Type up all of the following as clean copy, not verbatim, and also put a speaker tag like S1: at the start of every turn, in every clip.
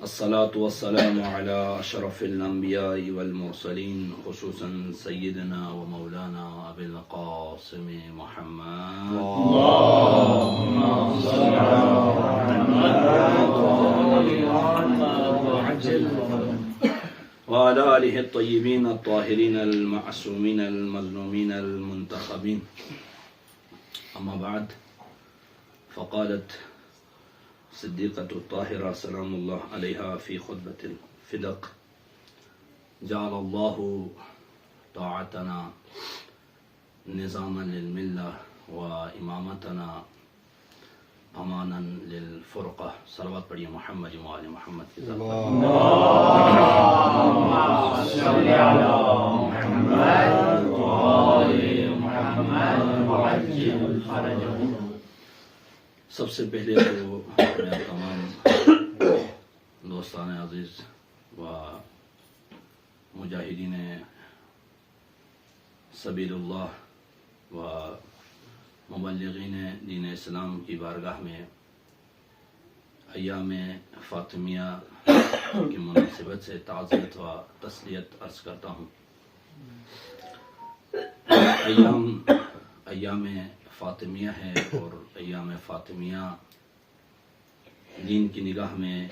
S1: الصلاة والسلام على أشرف الأنبياء والمرسلين خصوصا سيدنا ومولانا أبي القاسم محمد اللهم صل على محمد وعلى آله الطيبين الطاهرين المعصومين المظلومين المنتخبين. أما بعد، فقالت صديقة الطاهرة سلام الله عليها في خطبة الفدق: جعل الله طاعتنا نظاما للملة وإمامتنا أمانا للفرقة. صلوات پڑھیے محمد وآل محمد کی ذات پر. اللهم صل على محمد وآل محمد وعجل فرجهم. سب سے پہلے تو میں تمام دوستان عزیز و مجاہدین سبیل اللہ و مبلغین دین اسلام کی بارگاہ میں ایام فاطمیہ کی مناسبت سے تعزیت و تسلیت عرض کرتا ہوں. ایام فاطمیہ ہے اور ایام فاطمیہ دین کی نگاہ میں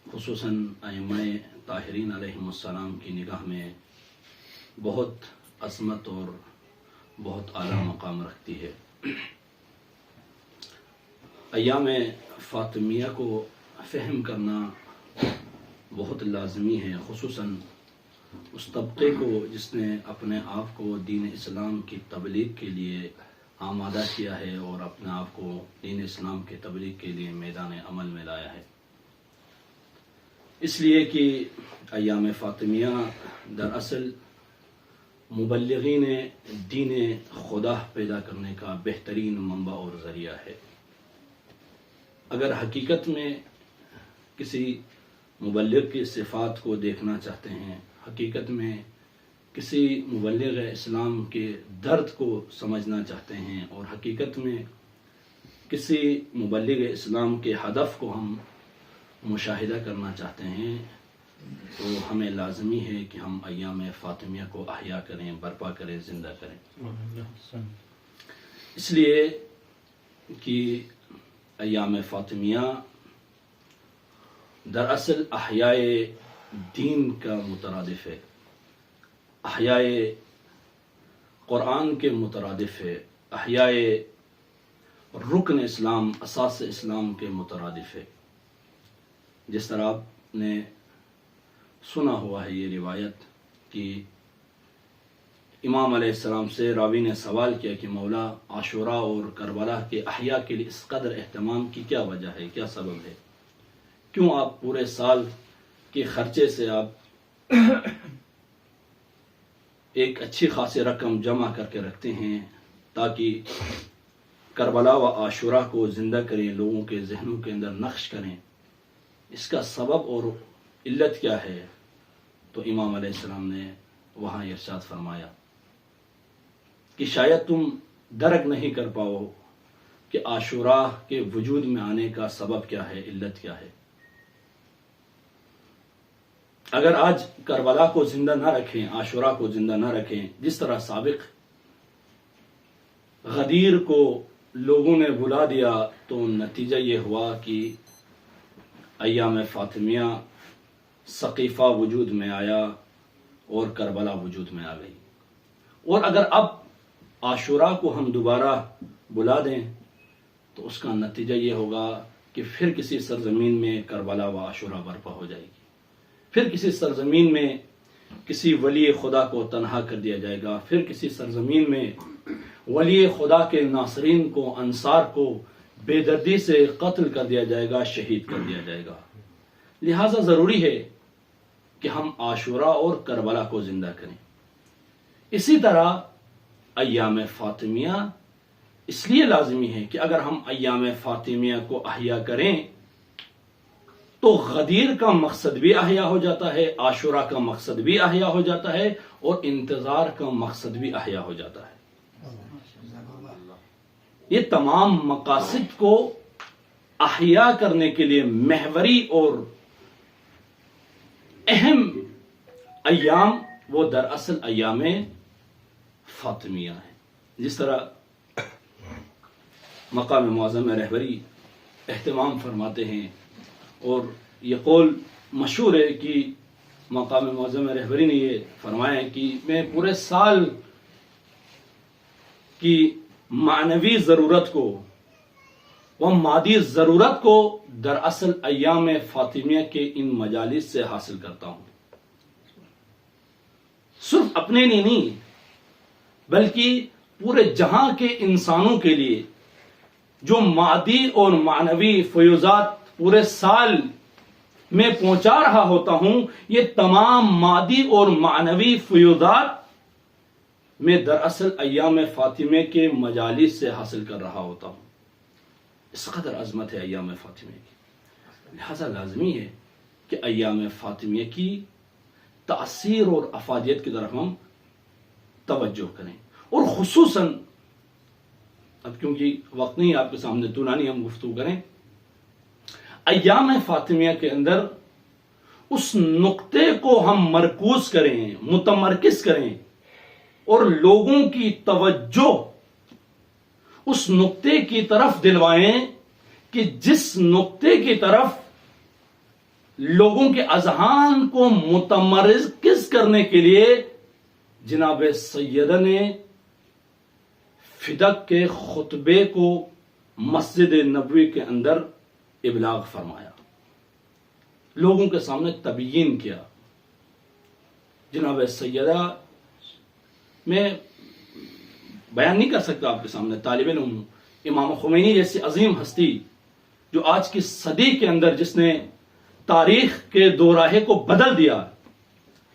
S1: خصوصاً ائمہ طاہرین علیہم السلام کی نگاہ میں بہت عظمت اور بہت اعلیٰ مقام رکھتی ہے. ایام فاطمیہ کو فہم کرنا بہت لازمی ہے، خصوصاً اس طبقے کو جس نے اپنے آپ کو دین اسلام کی تبلیغ کے لیے آمادہ کیا ہے اور اپنے آپ کو دین اسلام کی تبلیغ کے لیے میدان عمل میں لایا ہے. اس لیے کہ ایام فاطمیہ دراصل مبلغین دین خدا پیدا کرنے کا بہترین منبع اور ذریعہ ہے. اگر حقیقت میں کسی مبلغ کی صفات کو دیکھنا چاہتے ہیں، حقیقت میں کسی مبلغ اسلام کے درد کو سمجھنا چاہتے ہیں اور حقیقت میں کسی مبلغ اسلام کے ہدف کو ہم مشاہدہ کرنا چاہتے ہیں، تو ہمیں لازمی ہے کہ ہم ایام فاطمیہ کو احیا کریں، برپا کریں، زندہ کریں. اس لیے کہ ایام فاطمیہ دراصل احیاء دین کا مترادف ہے، احیاء قرآن کے مترادف ہے، احیاء رکن اسلام، اساس اسلام کے مترادف ہے. جس طرح آپ نے سنا ہوا ہے یہ روایت کہ امام علیہ السلام سے راوی نے سوال کیا کہ مولا، عاشوراء اور کربلا کے احیاء کے لیے اس قدر اہتمام کی کیا وجہ ہے، کیا سبب ہے؟ کیوں آپ پورے سال کے خرچے سے آپ ایک اچھی خاصی رقم جمع کر کے رکھتے ہیں تاکہ کربلا و عاشوراء کو زندہ کریں، لوگوں کے ذہنوں کے اندر نقش کریں؟ اس کا سبب اور علت کیا ہے؟ تو امام علیہ السلام نے وہاں ارشاد فرمایا کہ شاید تم درک نہیں کر پاؤ کہ عاشوراء کے وجود میں آنے کا سبب کیا ہے، علت کیا ہے. اگر آج کربلا کو زندہ نہ رکھیں، عاشوراء کو زندہ نہ رکھیں، جس طرح سابق غدیر کو لوگوں نے بلا دیا، تو نتیجہ یہ ہوا کہ ایام فاطمیہ سقیفہ وجود میں آیا اور کربلا وجود میں آ گئی. اور اگر اب عاشوراء کو ہم دوبارہ بلا دیں تو اس کا نتیجہ یہ ہوگا کہ پھر کسی سرزمین میں کربلا و عاشوراء برپا ہو جائے گی، پھر کسی سرزمین میں کسی ولی خدا کو تنہا کر دیا جائے گا، پھر کسی سرزمین میں ولی خدا کے ناصرین کو، انصار کو بے دردی سے قتل کر دیا جائے گا، شہید کر دیا جائے گا. لہٰذا ضروری ہے کہ ہم عاشوراء اور کربلا کو زندہ کریں. اسی طرح ایام فاطمیہ اس لیے لازمی ہے کہ اگر ہم ایام فاطمیہ کو احیا کریں تو غدیر کا مقصد بھی احیا ہو جاتا ہے، عاشوراء کا مقصد بھی احیا ہو جاتا ہے اور انتظار کا مقصد بھی احیا ہو جاتا ہے. یہ تمام مقاصد کو احیا کرنے کے لیے محوری اور اہم ایام وہ دراصل ایام فاطمیہ ہے. جس طرح مقام معظم رہبری اہتمام فرماتے ہیں اور یہ قول مشہور ہے کہ مقام معظم رہبری نے یہ فرمایا ہے کہ میں پورے سال کی معنوی ضرورت کو و مادی ضرورت کو دراصل ایام فاطمیہ کے ان مجالس سے حاصل کرتا ہوں. صرف اپنے لیے نہیں بلکہ پورے جہاں کے انسانوں کے لیے جو مادی اور معنوی فیوزات پورے سال میں پہنچا رہا ہوتا ہوں، یہ تمام مادی اور معنوی فیوزات میں دراصل ایام فاطمہ کے مجالس سے حاصل کر رہا ہوتا ہوں. اس قدر عظمت ہے ایام فاطمہ کی. لہذا لازمی ہے کہ ایام فاطمہ کی تاثیر اور افادیت کی طرف ہم توجہ کریں، اور خصوصاً اب کیونکہ وقت نہیں آپ کے سامنے طولانی ہم گفتگو کریں، ایام فاطمیہ کے اندر اس نقطے کو ہم مرکوز کریں، متمرکز کریں اور لوگوں کی توجہ اس نقطے کی طرف دلوائیں کہ جس نقطے کی طرف لوگوں کے اذہان کو متمرکز کرنے کے لیے جناب سیدہ نے فدق کے خطبے کو مسجد نبوی کے اندر ابلاغ فرمایا، لوگوں کے سامنے تبیین کیا. جناب سیدہ میں بیان نہیں کر سکتا آپ کے سامنے، طالب علم امام خمینی جیسی عظیم ہستی جو آج کی صدی کے اندر جس نے تاریخ کے دوراہے کو بدل دیا.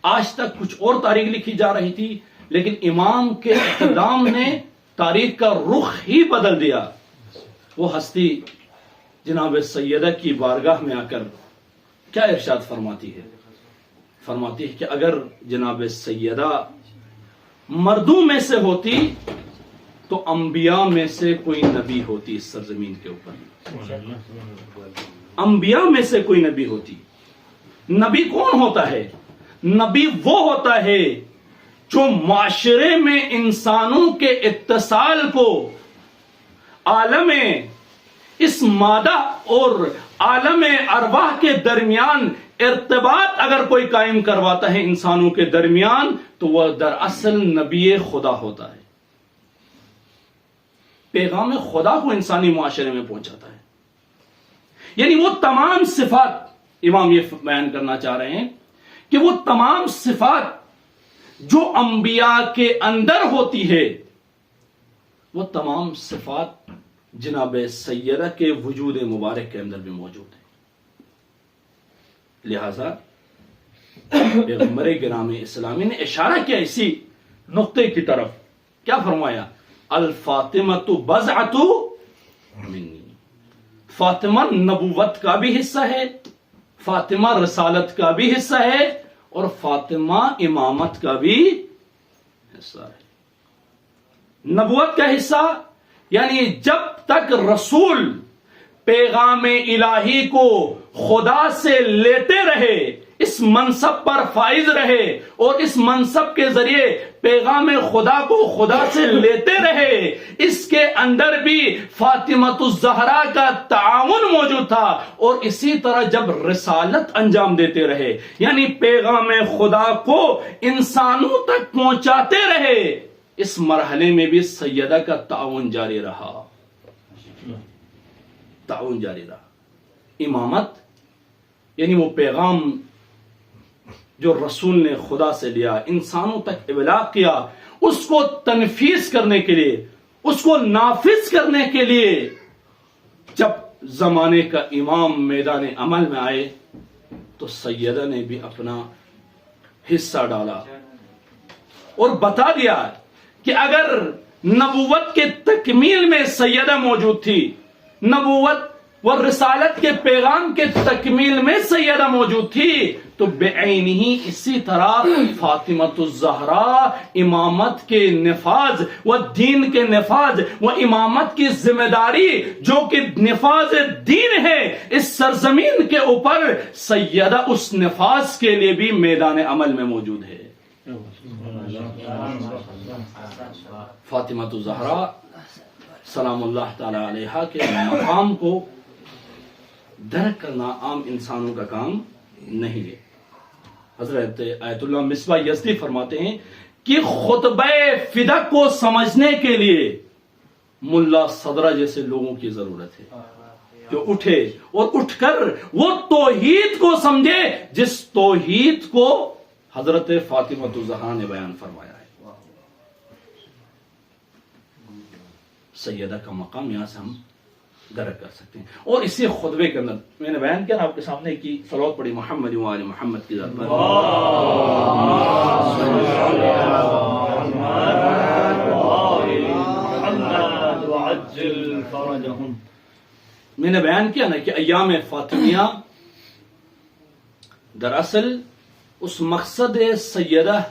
S1: آج تک کچھ اور تاریخ لکھی جا رہی تھی لیکن امام کے اقدام نے تاریخ کا رخ ہی بدل دیا. وہ ہستی جناب سیدہ کی بارگاہ میں آ کر کیا ارشاد فرماتی ہے کہ اگر جناب سیدہ مردوں میں سے ہوتی تو انبیاء میں سے کوئی نبی ہوتی اس سرزمین کے اوپر. انبیاء میں سے کوئی نبی ہوتی. نبی کون ہوتا ہے؟ نبی وہ ہوتا ہے جو معاشرے میں انسانوں کے اتصال کو عالم اس مادہ اور عالم ارواح کے درمیان ارتباط اگر کوئی قائم کرواتا ہے انسانوں کے درمیان تو وہ دراصل نبی خدا ہوتا ہے. پیغام خدا کو انسانی معاشرے میں پہنچاتا ہے. یعنی وہ تمام صفات، امام یہ بیان کرنا چاہ رہے ہیں کہ وہ تمام صفات جو انبیاء کے اندر ہوتی ہے وہ تمام صفات جناب سیدہ کے وجود مبارک کے اندر بھی موجود ہے. لہذا پیغمبر گرامی اسلامی نے اشارہ کیا اسی نقطے کی طرف، کیا فرمایا؟ الفاطمۃ بضعۃ منی. فاطمہ نبوت کا بھی حصہ ہے، فاطمہ رسالت کا بھی حصہ ہے اور فاطمہ امامت کا بھی حصہ ہے. نبوت کا حصہ یعنی جب تک رسول پیغام الہی کو خدا سے لیتے رہے، اس منصب پر فائز رہے اور اس منصب کے ذریعے پیغام خدا کو خدا سے لیتے رہے، اس کے اندر بھی فاطمۃ الزہرا کا تعاون موجود تھا. اور اسی طرح جب رسالت انجام دیتے رہے یعنی پیغام خدا کو انسانوں تک پہنچاتے رہے، اس مرحلے میں بھی سیدہ کا تعاون جاری رہا. امامت یعنی وہ پیغام جو رسول نے خدا سے لیا، انسانوں تک ابلاغ کیا، اس کو تنفیذ کرنے کے لیے، اس کو نافذ کرنے کے لیے جب زمانے کا امام میدان عمل میں آئے تو سیدہ نے بھی اپنا حصہ ڈالا اور بتا دیا کہ اگر نبوت کے تکمیل میں سیدہ موجود تھی، نبوت وہ رسالت کے پیغام کے تکمیل میں سیدہ موجود تھی، تو بعین ہی اسی طرح فاطمۃ الزہرا امامت کے نفاذ و دین کے نفاذ و امامت کی ذمہ داری جو کہ نفاذ دین ہے اس سرزمین کے اوپر، سیدہ اس نفاذ کے لیے بھی میدان عمل میں موجود ہے۔ فاطمۃ الزہرا سلام اللہ تعالی علیہا کے مقام کو درک کرنا عام انسانوں کا کام نہیں ہے۔ حضرت آیت اللہ مصباح یزدی فرماتے ہیں کہ خطبہ فدق کو سمجھنے کے لیے ملا صدرہ جیسے لوگوں کی ضرورت ہے جو اٹھے اور اٹھ کر وہ توحید کو سمجھے جس توحید کو حضرت فاطمۃ الزہرا نے بیان فرمایا ہے۔ سیدہ کا مقام یہاں سے ہم درک کر سکتے ہیں، اور اسی خطبے کے اندر میں نے بیان کیا آپ کے سامنے کی صلوات پڑھی محمد و آل محمد کی ذات پر۔ میں نے بیان کیا نا کہ ایام فاطمیہ دراصل اس مقصد سیدہ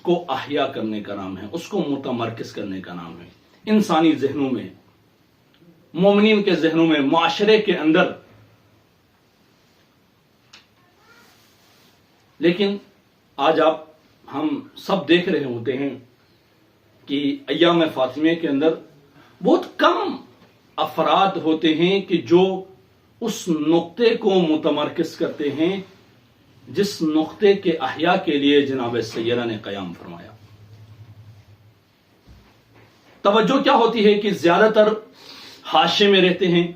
S1: کو احیا کرنے کا نام ہے، اس کو متمرکز کرنے کا نام ہے، انسانی ذہنوں میں، مومنین کے ذہنوں میں، معاشرے کے اندر۔ لیکن آج ہم سب دیکھ رہے ہوتے ہیں کہ ایام فاطمیہ کے اندر بہت کم افراد ہوتے ہیں کہ جو اس نقطے کو متمرکز کرتے ہیں جس نقطے کے احیاء کے لیے جناب سیدہ نے قیام فرمایا۔ توجہ کیا ہوتی ہے کہ زیادہ تر حاشے میں رہتے ہیں،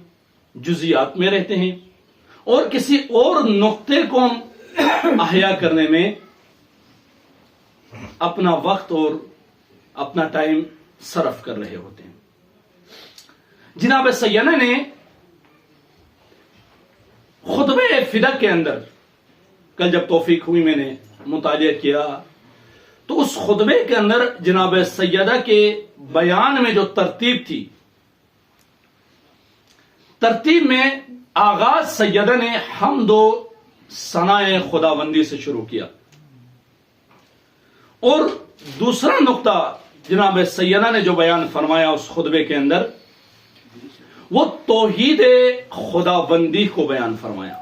S1: جزیات میں رہتے ہیں، اور کسی اور نقطے کو احیا کرنے میں اپنا وقت اور اپنا ٹائم صرف کر رہے ہوتے ہیں۔ جناب سیدہ نے خطبہ فدق کے اندر، کل جب توفیق ہوئی میں نے مطالعہ کیا، تو اس خطبے کے اندر جناب سیدہ کے بیان میں جو ترتیب تھی، ترتیب میں آغاز سیدہ نے حمد و ثناء خداوندی سے شروع کیا، اور دوسرا نقطہ جناب سیدہ نے جو بیان فرمایا اس خطبے کے اندر وہ توحید خداوندی کو بیان فرمایا۔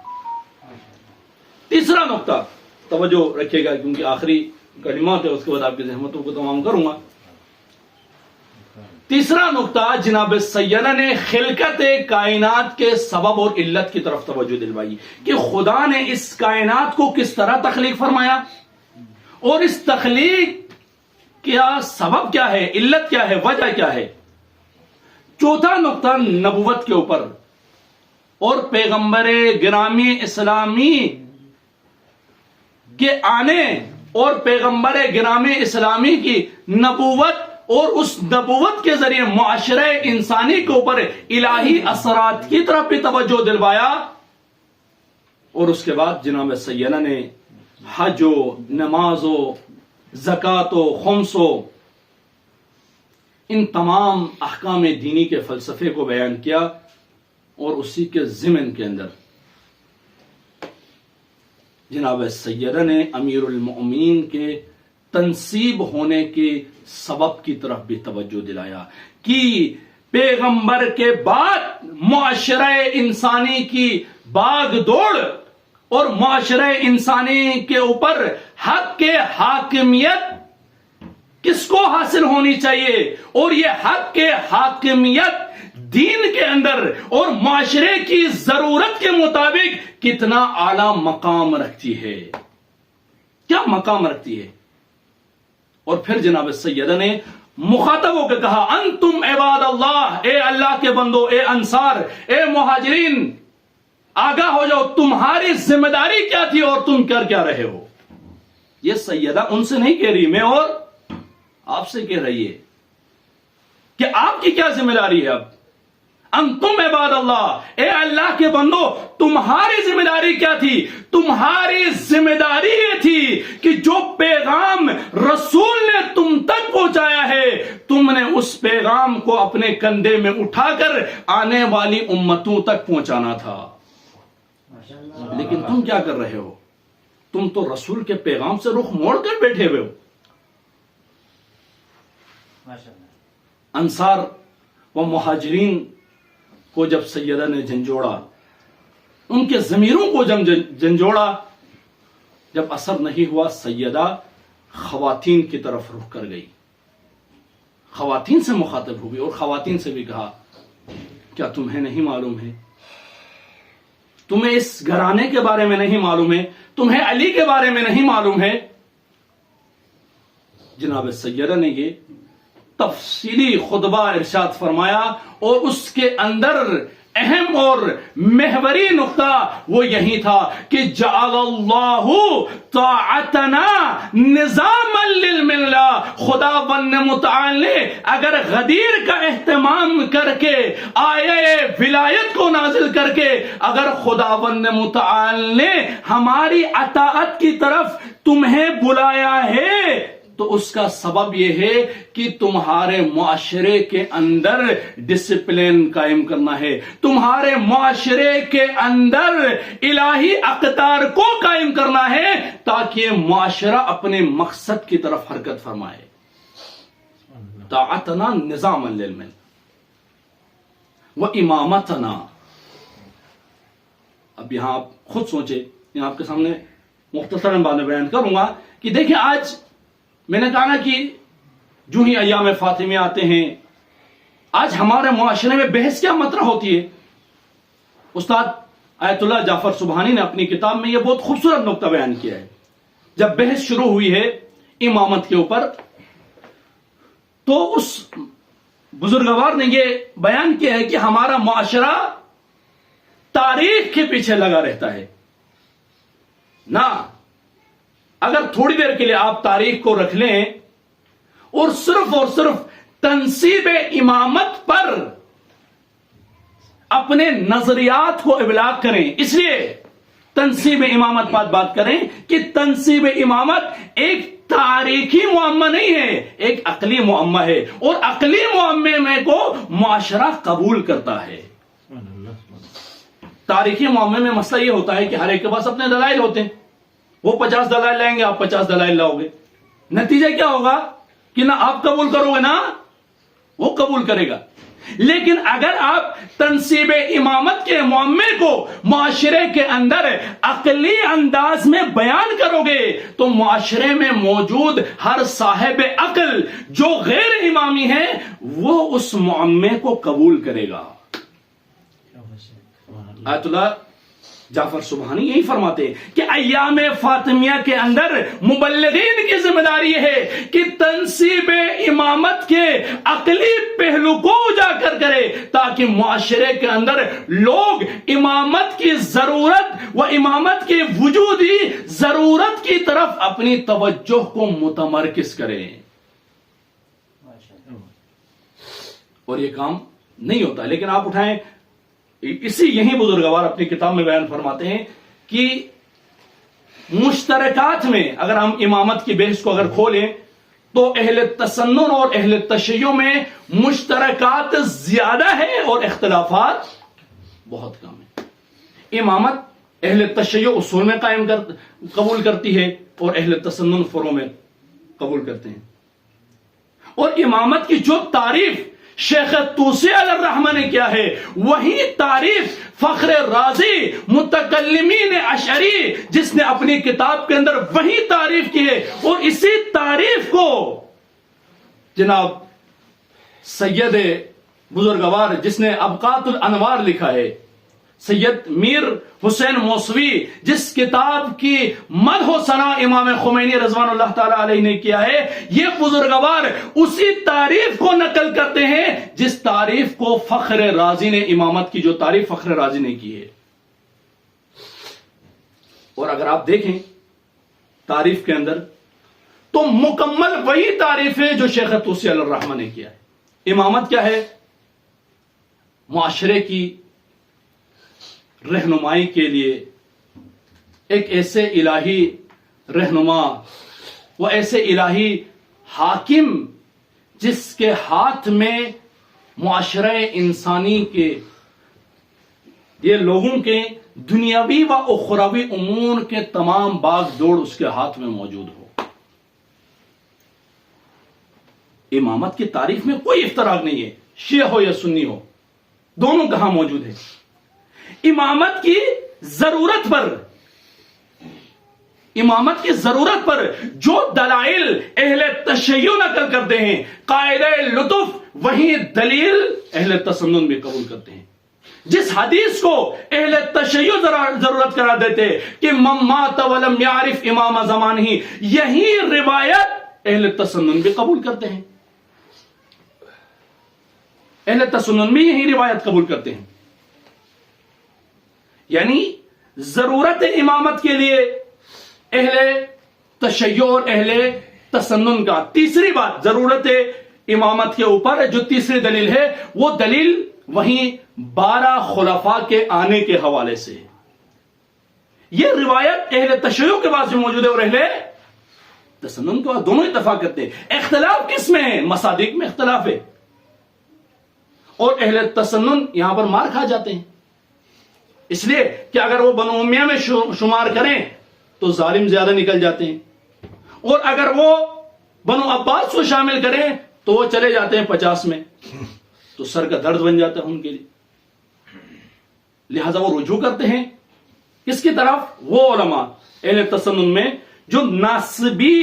S1: تیسرا نقطہ توجہ رکھیے گا کیونکہ آخری کلمات ہے، اس کے بعد آپ کی زحمتوں کو تمام کروں گا۔ تیسرا نقطہ جناب سیدہ نے خلقت کائنات کے سبب اور علت کی طرف توجہ دلوائی کہ خدا نے اس کائنات کو کس طرح تخلیق فرمایا اور اس تخلیق کیا سبب کیا ہے، علت کیا ہے، وجہ کیا ہے۔ چوتھا نقطہ نبوت کے اوپر اور پیغمبر گرامی اسلامی کے آنے اور پیغمبر گرامی اسلامی کی نبوت اور اس نبوت کے ذریعے معاشرہ انسانی کے اوپر الہی اثرات کی طرف بھی توجہ دلوایا، اور اس کے بعد جناب سیدہ نے حج و نماز و زکوٰۃ و خمس و ان تمام احکام دینی کے فلسفے کو بیان کیا، اور اسی کے ضمن کے اندر جناب سیدہ نے امیر المؤمنین کے تنصیب ہونے کے سبب کی طرف بھی توجہ دلایا کہ پیغمبر کے بعد معاشرہ انسانی کی باغ دوڑ اور معاشرہ انسانی کے اوپر حق کے حاکمیت کس کو حاصل ہونی چاہیے، اور یہ حق کے حاکمیت دین کے اندر اور معاشرے کی ضرورت کے مطابق کتنا اعلیٰ مقام رکھتی ہے، کیا مقام رکھتی ہے۔ اور پھر جناب سیدہ نے مخاطب ہو کے کہا انتم عباد اللہ، اے اللہ کے بندو، اے انصار، اے مہاجرین، آگاہ ہو جاؤ تمہاری ذمہ داری کیا تھی اور تم کر کیا رہے ہو۔ یہ سیدہ ان سے نہیں کہہ رہی، میں اور آپ سے کہہ رہی ہے کہ آپ کی کیا ذمہ داری ہے۔ اب انتم عباد اللہ، اے اللہ کے بندو تمہاری ذمہ داری کیا تھی؟ تمہاری ذمہ داری یہ تھی کہ جو پیغام رسول نے تم تک پہنچایا ہے تم نے اس پیغام کو اپنے کندھے میں اٹھا کر آنے والی امتوں تک پہنچانا تھا۔ لیکن تم کیا کر رہے ہو؟ تم تو رسول کے پیغام سے رخ موڑ کر بیٹھے ہوئے ہو۔ انصار و مہاجرین کو جب سیدہ نے جھنجھوڑا، ان کے ضمیروں کو جب جھنجھوڑا، جب اثر نہیں ہوا، سیدہ خواتین کی طرف رخ کر گئی، خواتین سے مخاطب ہوئی اور خواتین سے بھی کہا کیا تمہیں نہیں معلوم ہے؟ تمہیں اس گھرانے کے بارے میں نہیں معلوم ہے؟ تمہیں علی کے بارے میں نہیں معلوم ہے؟ جناب سیدہ نے یہ تفصیلی خطبہ ارشاد فرمایا اور اس کے اندر اہم اور محوری نقطہ وہ یہی تھا کہ جعل اللہ طاعتنا نظاما للملہ، خداوند متعال نے اگر غدیر کا اہتمام کر کے آیے ولایت کو نازل کر کے اگر خداوند متعال نے ہماری اطاعت کی طرف تمہیں بلایا ہے تو اس کا سبب یہ ہے کہ تمہارے معاشرے کے اندر ڈسپلن قائم کرنا ہے، تمہارے معاشرے کے اندر الہی اقدار کو قائم کرنا ہے تاکہ معاشرہ اپنے مقصد کی طرف حرکت فرمائے۔ طاعتنا نظاما للملہ و امامتنا۔ اب یہاں آپ خود سوچیں، یہاں آپ کے سامنے مختصراً باتیں بیان کروں گا کہ دیکھیں آج میں نے کہا نا کہ جو ہی ایام فاطمیہ آتے ہیں آج ہمارے معاشرے میں بحث کیا مطرح ہوتی ہے۔ استاد آیت اللہ جعفر سبحانی نے اپنی کتاب میں یہ بہت خوبصورت نقطہ بیان کیا ہے۔ جب بحث شروع ہوئی ہے امامت کے اوپر تو اس بزرگوار نے یہ بیان کیا ہے کہ ہمارا معاشرہ تاریخ کے پیچھے لگا رہتا ہے نا۔ اگر تھوڑی دیر کے لیے آپ تاریخ کو رکھ لیں اور صرف تنصیب امامت پر اپنے نظریات کو ابلاغ کریں، اس لیے تنصیب امامت پر بات کریں کہ تنصیب امامت ایک تاریخی معمہ نہیں ہے، ایک عقلی معمہ ہے، اور عقلی معمے میں کو معاشرہ قبول کرتا ہے۔ تاریخی معاملے میں مسئلہ یہ ہوتا ہے کہ ہر ایک کے پاس اپنے دلائل ہوتے ہیں، وہ 50 دلائل لائیں گے، آپ 50 دلائل لاؤ گے، نتیجہ کیا ہوگا کہ نہ آپ قبول کرو گے نہ وہ قبول کرے گا۔ لیکن اگر آپ تنصیب امامت کے معمے کو معاشرے کے اندر عقلی انداز میں بیان کرو گے تو معاشرے میں موجود ہر صاحب عقل جو غیر امامی ہے وہ اس معمے کو قبول کرے گا۔ آیت اللہ جعفر سبحانی یہی فرماتے ہیں کہ ایام فاطمیہ کے اندر مبلغین کی ذمہ داری یہ ہے کہ تنصیب امامت کے عقلی پہلو کو اجاگر کرے تاکہ معاشرے کے اندر لوگ امامت کی ضرورت و امامت کی وجودی ضرورت کی طرف اپنی توجہ کو متمرکز کریں۔ اور یہ کام نہیں ہوتا، لیکن آپ اٹھائیں، اسی یہی بزرگوار اپنی کتاب میں بیان فرماتے ہیں کہ مشترکات میں اگر ہم امامت کی بحث کو اگر کھولیں تو اہل تسنن اور اہل تشیع میں مشترکات زیادہ ہے اور اختلافات بہت کم ہے۔ امامت اہل تشیع اصول میں قبول کرتی ہے اور اہل تسنن فروع میں قبول کرتے ہیں، اور امامت کی جو تعریف شیخ طوسی علیہ الرحمہ نے کیا ہے وہی تعریف فخر رازی متکلمین اشعری جس نے اپنی کتاب کے اندر وہی تعریف کی ہے، اور اسی تعریف کو جناب سید بزرگوار جس نے ابقات الانوار لکھا ہے، سید میر حسین موسوی جس کتاب کی مدح و ثنا امام خمینی رضوان اللہ تعالی علیہ نے کیا ہے، یہ بزرگوار اسی تعریف کو نقل کرتے ہیں جس تعریف کو فخر رازی نے، امامت کی جو تعریف فخر رازی نے کی ہے۔ اور اگر آپ دیکھیں تعریف کے اندر تو مکمل وہی تعریف ہے جو شیخ طوسی علیہ الرحمہ نے کیا ہے۔ امامت کیا ہے؟ معاشرے کی رہنمائی کے لیے ایک ایسے الہی رہنما، وہ ایسے الہی حاکم جس کے ہاتھ میں معاشرہ انسانی کے، یہ لوگوں کے دنیاوی و اخروی امور کے تمام باغ دوڑ اس کے ہاتھ میں موجود ہو۔ امامت کی تعریف میں کوئی افتراق نہیں ہے، شیعہ ہو یا سنی ہو، دونوں کہاں موجود ہے۔ امامت کی ضرورت پر جو دلائل اہل تشیع نقل کرتے ہیں، قائل لطف وہی دلیل اہل تسنن بھی قبول کرتے ہیں۔ جس حدیث کو اہل تشیع ضرورت قرار دیتے کہ من مات ولم یعرف امام زمانہ، یہی روایت اہل تسنن بھی قبول کرتے ہیں۔ اہل تسنن بھی یہی روایت قبول کرتے ہیں۔ یعنی ضرورت امامت کے لیے اہل تشیع اور اہل تسنن کا، تیسری بات ضرورت امامت کے اوپر جو تیسری دلیل ہے، وہ دلیل وہیں 12 خلفاء کے آنے کے حوالے سے۔ یہ روایت اہل تشیع کے پاس بھی موجود ہے اور اہل تسنن کے دونوں اتفاق کرتے ہیں۔ اختلاف کس میں ہے؟ مصادیق میں اختلاف ہے، اور اہل تسنن یہاں پر مار کھا جاتے ہیں، اس لیے کہ اگر وہ بنو امیہ میں شمار کریں تو ظالم زیادہ نکل جاتے ہیں، اور اگر وہ بنو عباس کو شامل کریں تو وہ چلے جاتے ہیں 50 میں، تو سر کا درد بن جاتا ہے ان کے لیے۔ لہذا وہ رجوع کرتے ہیں کس کی طرف؟ وہ علماء اہل تسنن میں جو ناسبی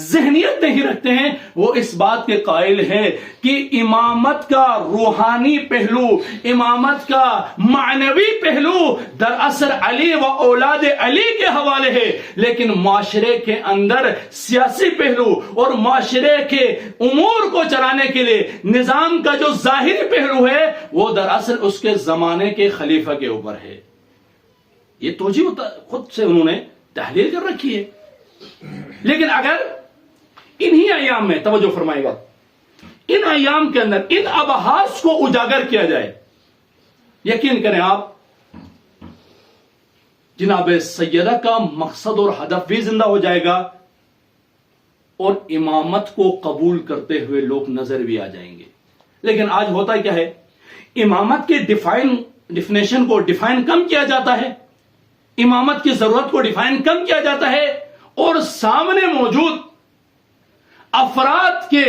S1: ذہنیت نہیں رکھتے ہیں، وہ اس بات کے قائل ہیں کہ امامت کا روحانی پہلو، امامت کا معنوی پہلو دراصل علی و اولاد علی کے حوالے ہے، لیکن معاشرے کے اندر سیاسی پہلو اور معاشرے کے امور کو چلانے کے لیے نظام کا جو ظاہری پہلو ہے وہ دراصل اس کے زمانے کے خلیفہ کے اوپر ہے۔ یہ توجیہ خود سے انہوں نے تحلیل کر رکھی ہے۔ لیکن اگر انہی ایام میں، توجہ فرمائے گا، ان ایام کے اندر ان ابحاث کو اجاگر کیا جائے، یقین کریں آپ جناب سیدہ کا مقصد اور ہدف بھی زندہ ہو جائے گا، اور امامت کو قبول کرتے ہوئے لوگ نظر بھی آ جائیں گے۔ لیکن آج ہوتا کیا ہے؟ امامت کے ڈیفینیشن کو ڈیفائن کم کیا جاتا ہے، امامت کی ضرورت کو ڈیفائن کم کیا جاتا ہے، اور سامنے موجود افراد کے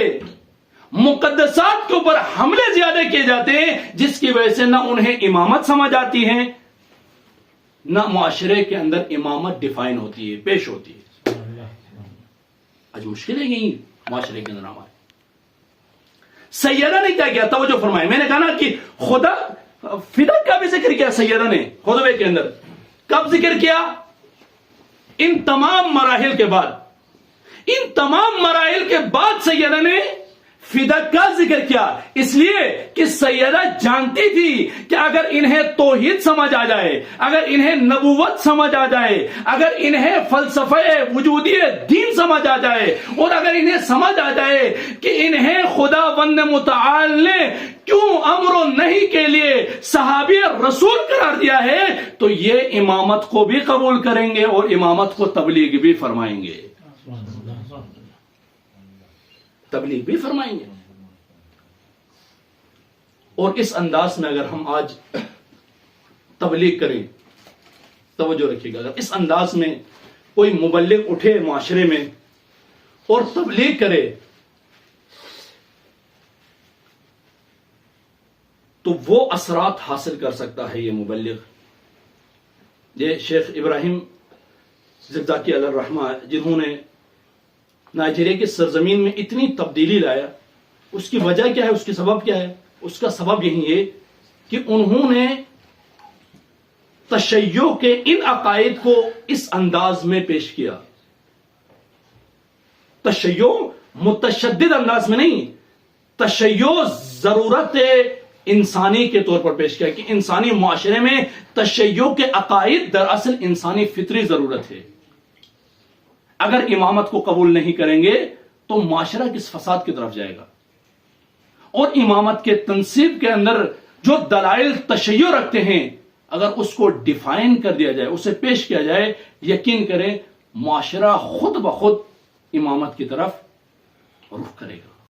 S1: مقدسات کے اوپر حملے زیادہ کیے جاتے ہیں، جس کی وجہ سے نہ انہیں امامت سمجھ آتی ہے، نہ معاشرے کے اندر امامت ڈیفائن ہوتی ہے، پیش ہوتی ہے۔ آج مشکل ہے یہی معاشرے کے اندر ہمارے۔ سیدہ نے کیا کیا؟ توجہ فرمائے، میں نے کہا نا کہ خدا فدا کا بھی ذکر کیا سیدہ نے خطبے کے اندر۔ کب ذکر کیا؟ ان تمام مراحل کے بعد، ان تمام مراحل کے بعد سیدہ نے فدا کا ذکر کیا، اس لیے کہ سیدہ جانتی تھی کہ اگر انہیں توحید سمجھ آ جائے، اگر انہیں نبوت سمجھ آ جائے، اگر انہیں فلسفہ وجودی دین سمجھ آ جائے، اور اگر انہیں سمجھ آ جائے کہ انہیں خدا وند متعال نے کیوں امر و نہی کے لیے صحابی رسول قرار دیا ہے، تو یہ امامت کو بھی قبول کریں گے اور امامت کو تبلیغ بھی فرمائیں گے، تبلیغ بھی فرمائیں گے۔ اور اس انداز میں اگر ہم آج تبلیغ کریں، توجہ رکھیے گا، اگر اس انداز میں کوئی مبلغ اٹھے معاشرے میں اور تبلیغ کرے تو وہ اثرات حاصل کر سکتا ہے یہ مبلغ۔ یہ شیخ ابراہیم زرزاکی علیہ الرحمہ، جنہوں نے نائجیریا کی سرزمین میں اتنی تبدیلی لایا، اس کی وجہ کیا ہے، اس کی سبب کیا ہے؟ اس کا سبب یہی ہے کہ انہوں نے تشیع کے ان عقائد کو اس انداز میں پیش کیا۔ تشیع متشدد انداز میں نہیں، تشیع ضرورت انسانی کے طور پر پیش کیا کہ انسانی معاشرے میں تشیع کے عقائد دراصل انسانی فطری ضرورت ہے۔ اگر امامت کو قبول نہیں کریں گے تو معاشرہ کس فساد کی طرف جائے گا، اور امامت کے تنصیب کے اندر
S2: جو دلائل تشیع رکھتے ہیں اگر اس کو ڈیفائن کر دیا جائے، اسے پیش کیا جائے، یقین کریں معاشرہ خود بخود امامت کی طرف رخ کرے گا.